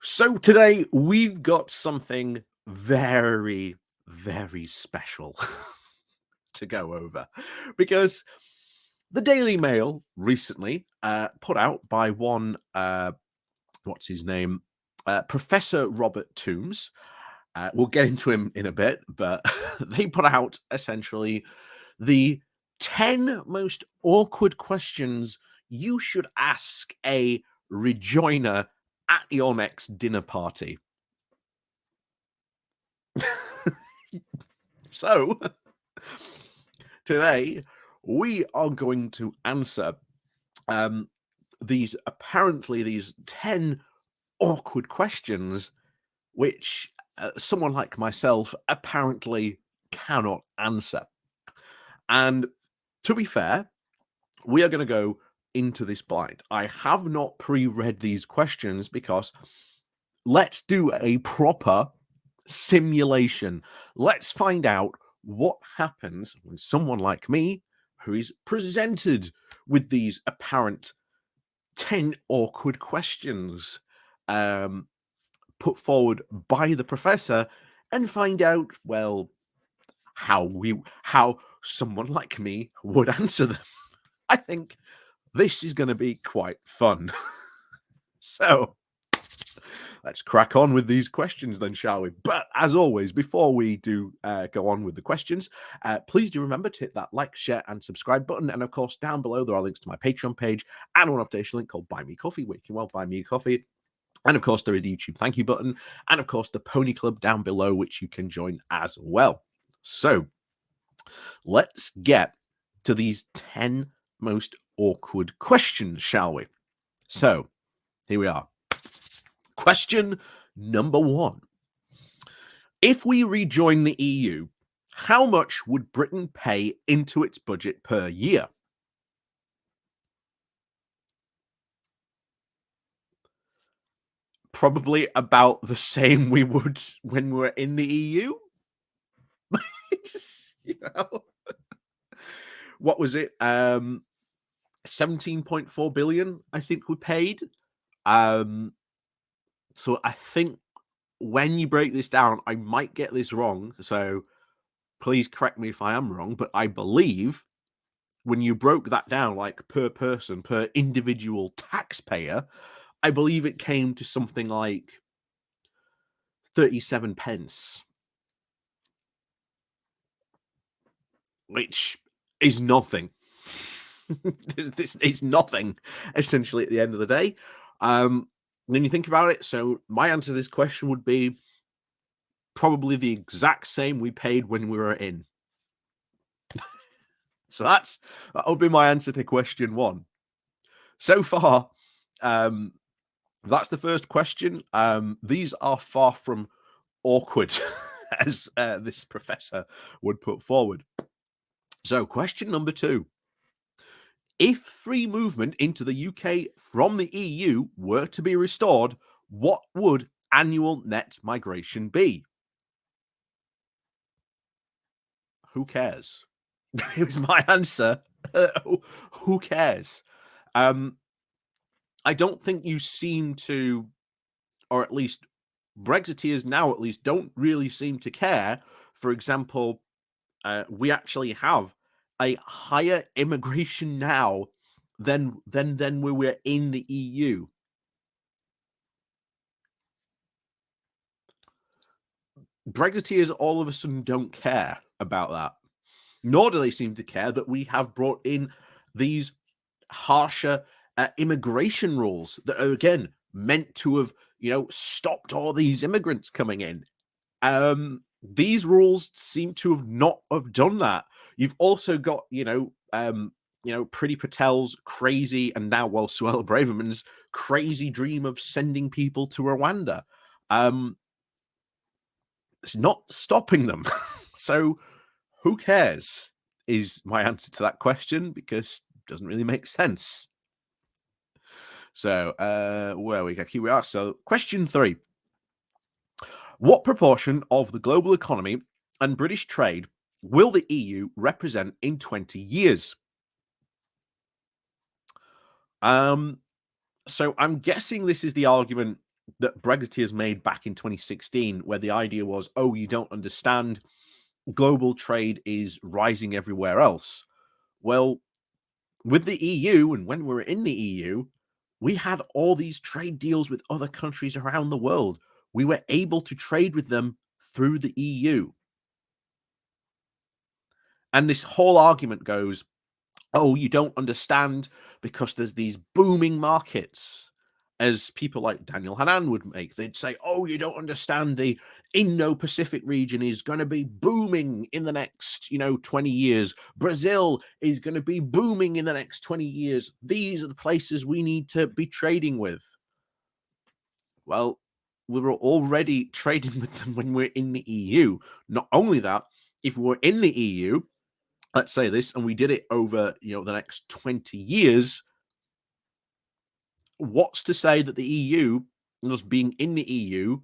So today we've got something very, very special to go over because the Daily Mail recently put out by one, what's his name, Professor Robert Toombs. We'll get into him in a bit, but they put out essentially the 10 most awkward questions you should ask a rejoiner at your next dinner party. So, today we are going to answer um, these 10 awkward questions, which someone like myself apparently cannot answer. And to be fair, we are going to go into this blind. I have not pre-read these questions because let's do a proper simulation. Let's find out what happens when someone like me, who is presented with these apparent 10 awkward questions put forward by the professor, and find out, well, how someone like me would answer them. I think this is going to be quite fun. So let's crack on with these questions then, shall we? But as always, before we do go on with the questions, please do remember to hit that like, share, and subscribe button. And of course, down below, there are links to my Patreon page and one updation link called Buy Me Coffee, where you can buy me a coffee. And of course, there is the YouTube thank you button. And of course, the Pony Club down below, which you can join as well. So let's get to these 10 most awkward questions, shall we? So here we are. Question number 1. If we rejoin the EU, how much would Britain pay into its budget per year? Probably about the same we would when we were in the EU. Just, what was it? 17.4 billion, I think we paid. So I think when you break this down, I might get this wrong. So please correct me if I am wrong, but I believe when you broke that down, like per person, per individual taxpayer, I believe it came to something like 37 pence, which is nothing. This is nothing, essentially, at the end of the day. When you think about it, so my answer to this question would be probably the exact same we paid when we were in. So that would be my answer to question 1. So far, that's the first question. These are far from awkward, as this professor would put forward. So question number 2. If free movement into the UK from the EU were to be restored, what would annual net migration be? Who cares? It was my answer. Who cares? I don't think you seem to, or at least Brexiteers now at least don't really seem to care. For example, we actually have a higher immigration now than we were in the EU. Brexiteers all of a sudden don't care about that, nor do they seem to care that we have brought in these harsher immigration rules that are again meant to have stopped all these immigrants coming in. These rules seem to have not have done that. You've also got Priti Patel's crazy, and now Suella Braverman's crazy dream of sending people to Rwanda. It's not stopping them. So who cares is my answer to that question, because it doesn't really make sense. So here we are. So question 3. What proportion of the global economy and British trade will the EU represent in 20 years? So I'm guessing this is the argument that Brexiteers made back in 2016, where the idea was, oh, you don't understand, global trade is rising everywhere else. Well, with the EU, and when we were in the EU, we had all these trade deals with other countries around the world. We were able to trade with them through the EU. And this whole argument goes, oh, you don't understand because there's these booming markets. As people like Daniel Hanan would make, they'd say, oh, you don't understand, the Indo-Pacific region is going to be booming in the next, 20 years. Brazil is going to be booming in the next 20 years. These are the places we need to be trading with. Well, we were already trading with them when we're in the EU. Not only that, if we were in the EU, let's say this, and we did it over, the next 20 years, what's to say that the EU, us being in the EU,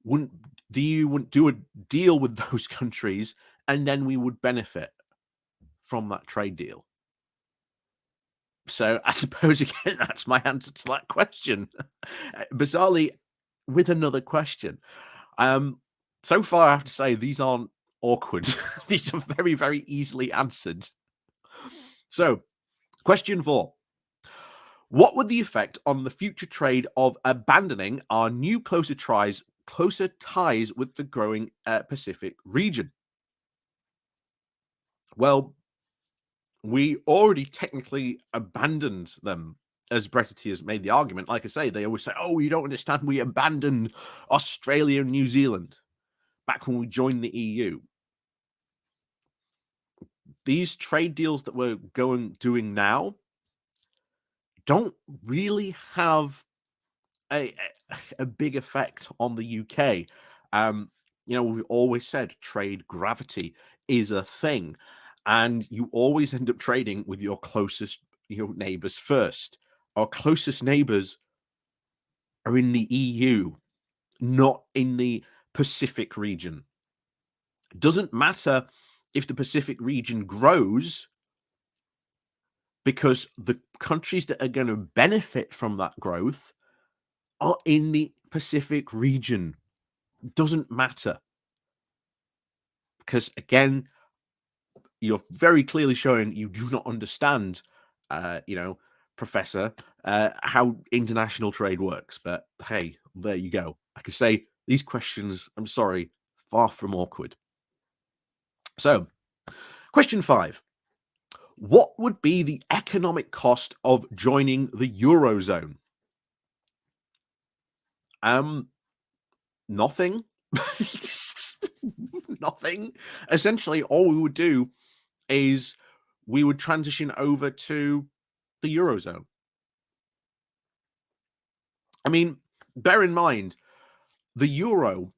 the EU wouldn't do a deal with those countries, and then we would benefit from that trade deal? So I suppose, again, that's my answer to that question. Bizarrely, with another question. So far, I have to say, these aren't awkward. These are very, very easily answered. So, question 4. What would the effect on the future trade of abandoning our new closer ties with the growing Pacific region? Well, we already technically abandoned them, as Brexiteers made the argument. Like I say, they always say, oh, you don't understand, we abandoned Australia and New Zealand back when we joined the EU. These trade deals that we're doing now don't really have a big effect on the UK. We've always said trade gravity is a thing, and you always end up trading with your closest neighbors first. Our closest neighbors are in the EU, not in the Pacific region. Doesn't matter if the Pacific region grows, because the countries that are going to benefit from that growth are in the Pacific region. Doesn't matter. Because, again, you're very clearly showing you do not understand, Professor, how international trade works. But hey, there you go. I can say these questions, I'm sorry, far from awkward. So, question 5. What would be the economic cost of joining the Eurozone? Nothing. Nothing. Essentially, all we would do is we would transition over to the Eurozone. I mean, bear in mind, the euro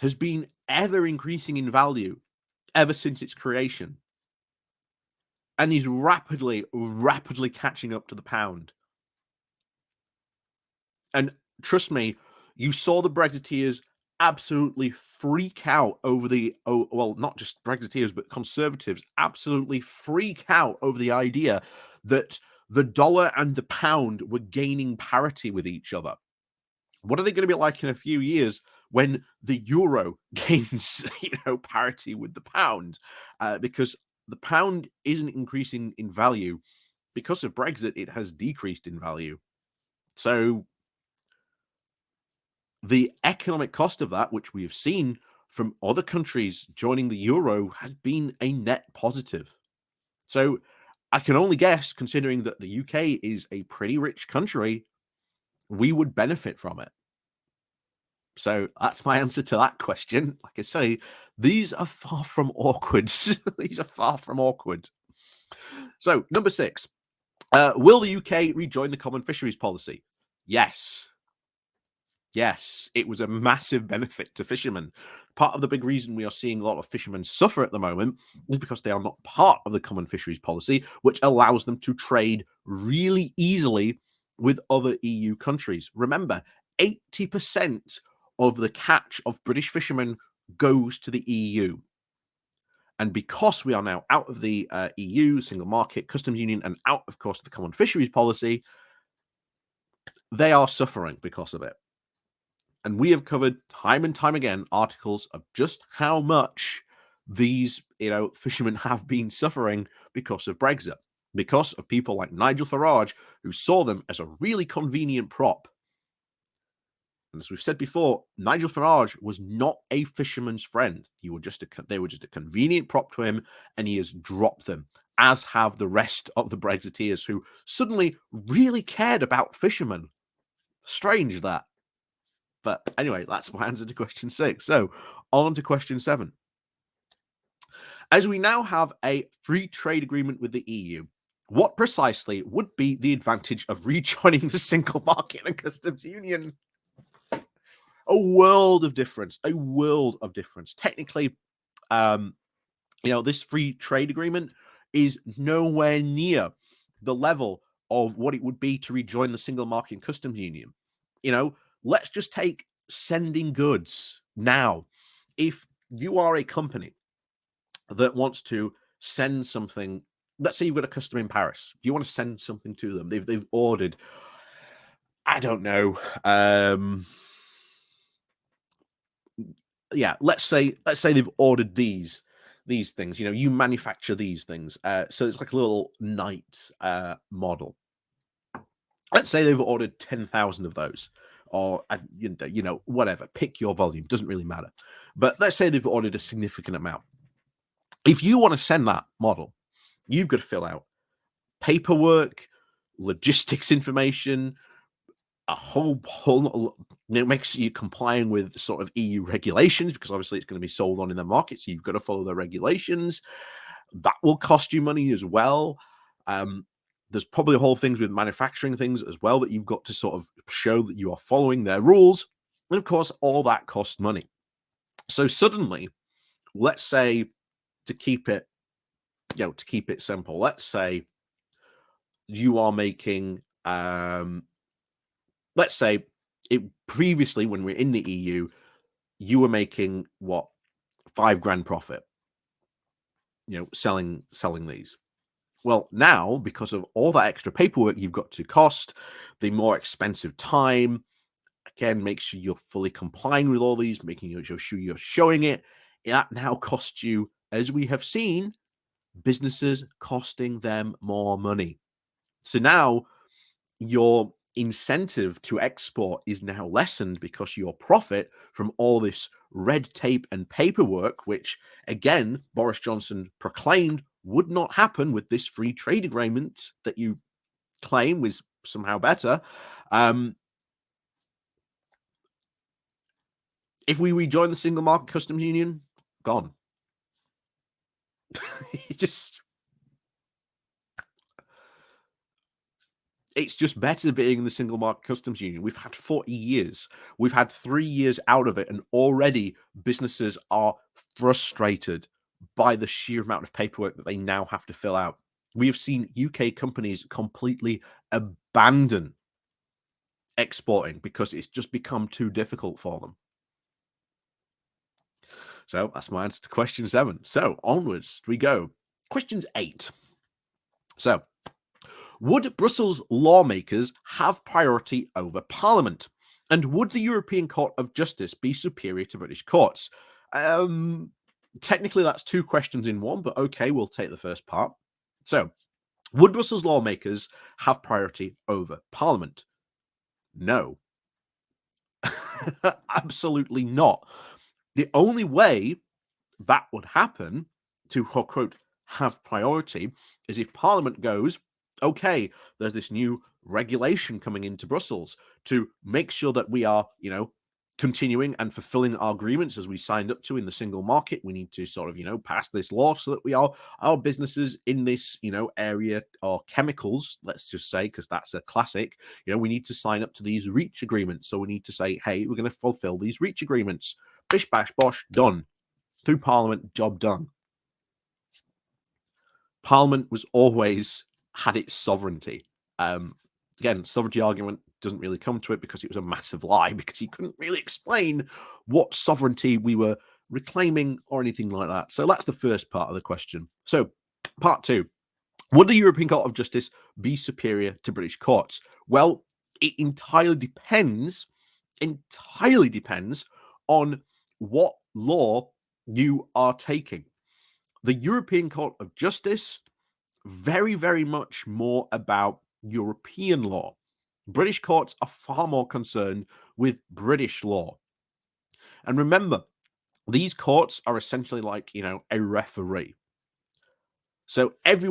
has been ever increasing in value ever since its creation, and is rapidly, rapidly catching up to the pound. And trust me, you saw the Brexiteers absolutely freak out over not just Brexiteers, but Conservatives absolutely freak out over the idea that the dollar and the pound were gaining parity with each other. What are they going to be like in a few years when the euro gains, parity with the pound? Because the pound isn't increasing in value. Because of Brexit, it has decreased in value. So the economic cost of that, which we have seen from other countries joining the euro, has been a net positive. So I can only guess, considering that the UK is a pretty rich country, we would benefit from it. So that's my answer to that question. Like I say, these are far from awkward. These are far from awkward. So, number 6. Will the UK rejoin the common fisheries policy? Yes. Yes, it was a massive benefit to fishermen. Part of the big reason we are seeing a lot of fishermen suffer at the moment is because they are not part of the common fisheries policy, which allows them to trade really easily with other EU countries. Remember, 80% of the catch of British fishermen goes to the EU. And because we are now out of the EU, single market, customs union, and out, of course, the common fisheries policy, they are suffering because of it. And we have covered time and time again articles of just how much these, fishermen have been suffering because of Brexit, because of people like Nigel Farage, who saw them as a really convenient prop. And as we've said before, Nigel Farage was not a fisherman's friend. They were just a convenient prop to him, and he has dropped them, as have the rest of the Brexiteers who suddenly really cared about fishermen. Strange that. But anyway, that's my answer to question 6. So on to question 7. As we now have a free trade agreement with the EU, what precisely would be the advantage of rejoining the single market and customs union? A world of difference. Technically, this free trade agreement is nowhere near the level of what it would be to rejoin the single market and customs union. Let's just take sending goods now. If you are a company that wants to send something, let's say you've got a customer in Paris, you want to send something to them. They've ordered, I don't know, let's say they've ordered these things. You manufacture these things, so it's like a little night model. Let's say they've ordered 10,000 of those, or whatever. Pick your volume, doesn't really matter. But let's say they've ordered a significant amount. If you want to send that model, you've got to fill out paperwork, logistics information, a whole it makes you complying with sort of EU regulations, because obviously it's going to be sold on in the market, so you've got to follow the regulations. That will cost you money as well. There's probably whole things with manufacturing things as well that you've got to sort of show that you are following their rules, and of course all that costs money. So suddenly, let's say, to keep it simple, let's say you are making let's say previously, when we're in the EU, you were making what, $5,000 profit, selling these. Well, now, because of all that extra paperwork you've got to cost, the more expensive time, again, make sure you're fully complying with all these, making sure you're showing it. That now costs you, as we have seen, businesses costing them more money. So now your incentive to export is now lessened, because your profit from all this red tape and paperwork, which again Boris Johnson proclaimed would not happen with this free trade agreement that you claim was somehow better. If we rejoin the single market customs union, gone. It's just better being in the single market customs union. We've had 40 years. We've had 3 years out of it, and already businesses are frustrated by the sheer amount of paperwork that they now have to fill out. We have seen UK companies completely abandon exporting because it's just become too difficult for them. So that's my answer to question 7. So onwards we go. Question 8. So, would Brussels lawmakers have priority over Parliament? And would the European Court of Justice be superior to British courts? Technically, that's 2 questions in one, but okay, we'll take the first part. So, would Brussels lawmakers have priority over Parliament? No. Absolutely not. The only way that would happen, to quote, have priority, is if Parliament goes, okay, there's this new regulation coming into Brussels to make sure that we are, continuing and fulfilling our agreements as we signed up to in the single market. We need to sort of, pass this law so that we are, our businesses in this, area, or chemicals, let's just say, because that's a classic, we need to sign up to these REACH agreements. So we need to say, hey, we're going to fulfill these REACH agreements. Bish, bash, bosh, done. Through Parliament, job done. Parliament was always had its sovereignty. Again, sovereignty argument doesn't really come to it because it was a massive lie, because he couldn't really explain what sovereignty we were reclaiming or anything like that. So that's the first part of the question. So part 2, would the European Court of Justice be superior to British courts? Well, it entirely depends entirely depends on what law you are taking. The European Court of Justice, very, very much more about European law. British courts are far more concerned with British law. And remember, these courts are essentially like, a referee. So every,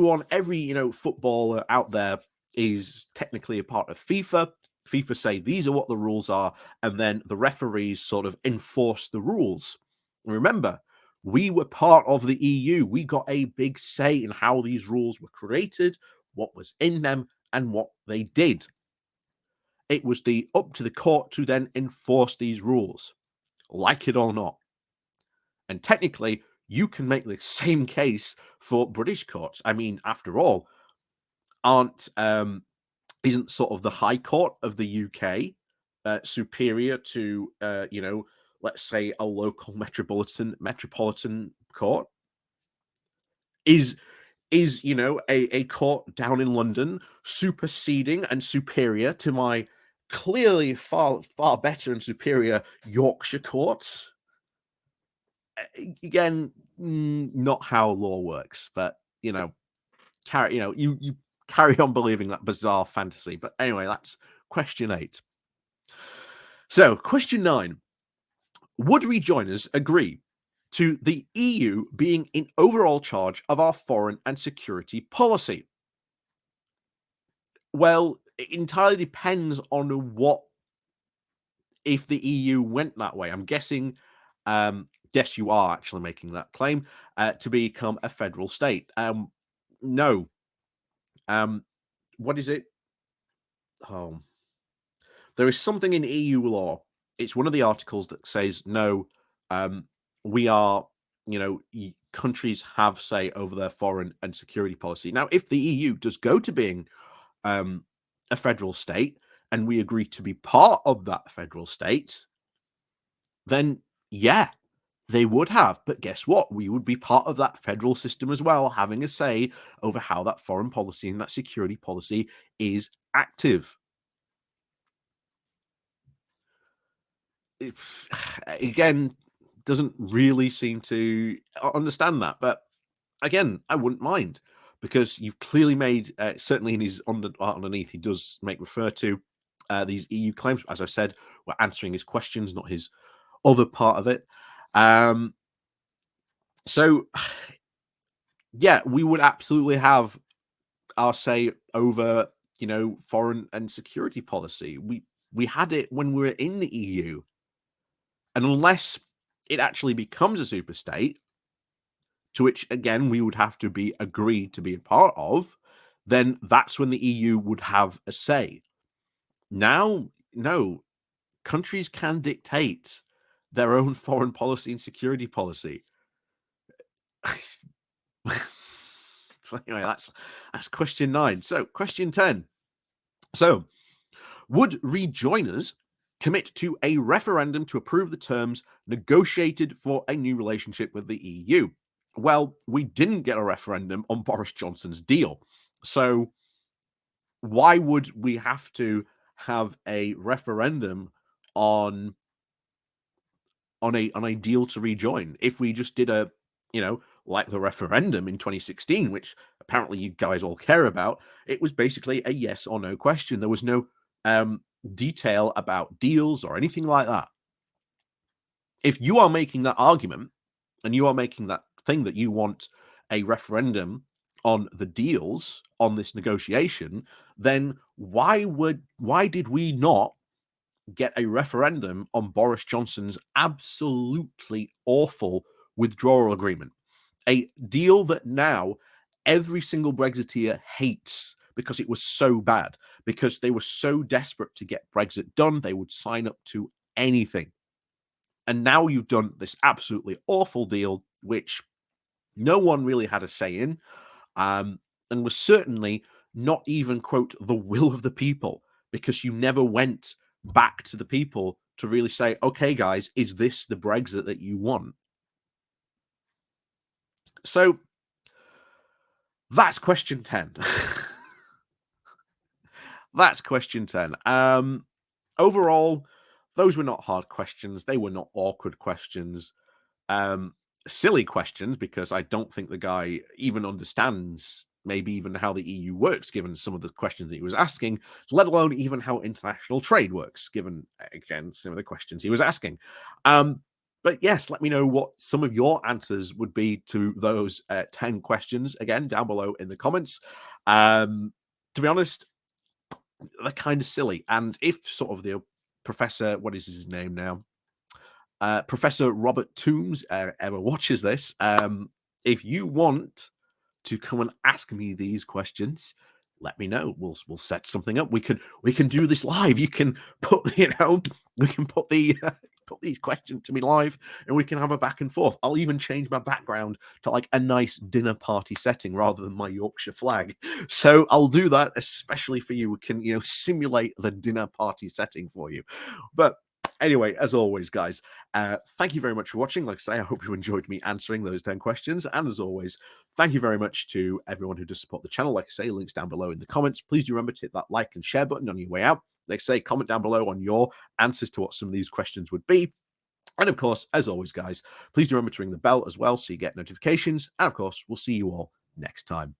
footballer out there is technically a part of FIFA. FIFA say these are what the rules are, and then the referees sort of enforce the rules. Remember, we were part of the EU. We got a big say in how these rules were created, what was in them, and what they did. It was up to the court to then enforce these rules, like it or not. And technically, you can make the same case for British courts. I mean, after all, isn't sort of the High Court of the UK superior to let's say a local metropolitan court? Is a court down in London superseding and superior to my clearly far better and superior Yorkshire courts? Again, not how law works, but you carry on believing that bizarre fantasy. But anyway, that's question 8. So, question 9. Would rejoiners agree to the EU being in overall charge of our foreign and security policy? Well, it entirely depends on if the EU went that way. I'm guessing, yes, you are actually making that claim to become a federal state. No. What is it? Oh, there is something in EU law. It's one of the articles that says no. We are, countries have say over their foreign and security policy. Now, if the EU does go to being a federal state, and we agree to be part of that federal state, then yeah, they would have. But guess what? We would be part of that federal system as well, having a say over how that foreign policy and that security policy is active. Again, doesn't really seem to understand that. But again, I wouldn't mind, because you've clearly made, certainly in his underneath, he does refer to these EU claims. As I said, we're answering his questions, not his other part of it. So, yeah, we would absolutely have our say over, foreign and security policy. We had it when we were in the EU. And unless it actually becomes a super state, to which again we would have to be agreed to be a part of, then that's when the EU would have a say. Now, no, countries can dictate their own foreign policy and security policy. Anyway, that's question 9. So, question 10. So, would rejoiners commit to a referendum to approve the terms negotiated for a new relationship with the EU? Well, we didn't get a referendum on Boris Johnson's deal. So why would we have to have a referendum on a deal to rejoin if we just did a, like the referendum in 2016, which apparently you guys all care about? It was basically a yes or no question. There was no detail about deals or anything like that. If you are making that argument and you are making that thing that you want a referendum on the deals on this negotiation, then why did we not get a referendum on Boris Johnson's absolutely awful withdrawal agreement? A deal that now every single Brexiteer hates because it was so bad, because they were so desperate to get Brexit done, they would sign up to anything. And now you've done this absolutely awful deal, which no one really had a say in, and was certainly not even, quote, the will of the people, because you never went back to the people to really say, okay, guys, is this the Brexit that you want? So that's question 10. That's question 10. Overall, those were not hard questions. They were not awkward questions. Um, Silly questions, because I don't think the guy even understands maybe even how the EU works, given some of the questions that he was asking, let alone even how international trade works, given, again, some of the questions he was asking. But yes, let me know what some of your answers would be to those 10 questions, again, down below in the comments. To be honest, they're kind of silly. And if sort of the professor, what is his name now? Professor Robert Toombs ever watches this, if you want to come and ask me these questions, let me know. We'll set something up. We can do this live. You can put we can put put these questions to me live, and we can have a back and forth. I'll even change my background to like a nice dinner party setting rather than my Yorkshire flag. So I'll do that especially for you. We can simulate the dinner party setting for you. But anyway, as always, guys, thank you very much for watching. Like I say, I hope you enjoyed me answering those 10 questions. And as always, thank you very much to everyone who does support the channel. Like I say, links down below in the comments. Please do remember to hit that like and share button on your way out. Like I say, comment down below on your answers to what some of these questions would be. And of course, as always, guys, please do remember to ring the bell as well so you get notifications. And of course, we'll see you all next time.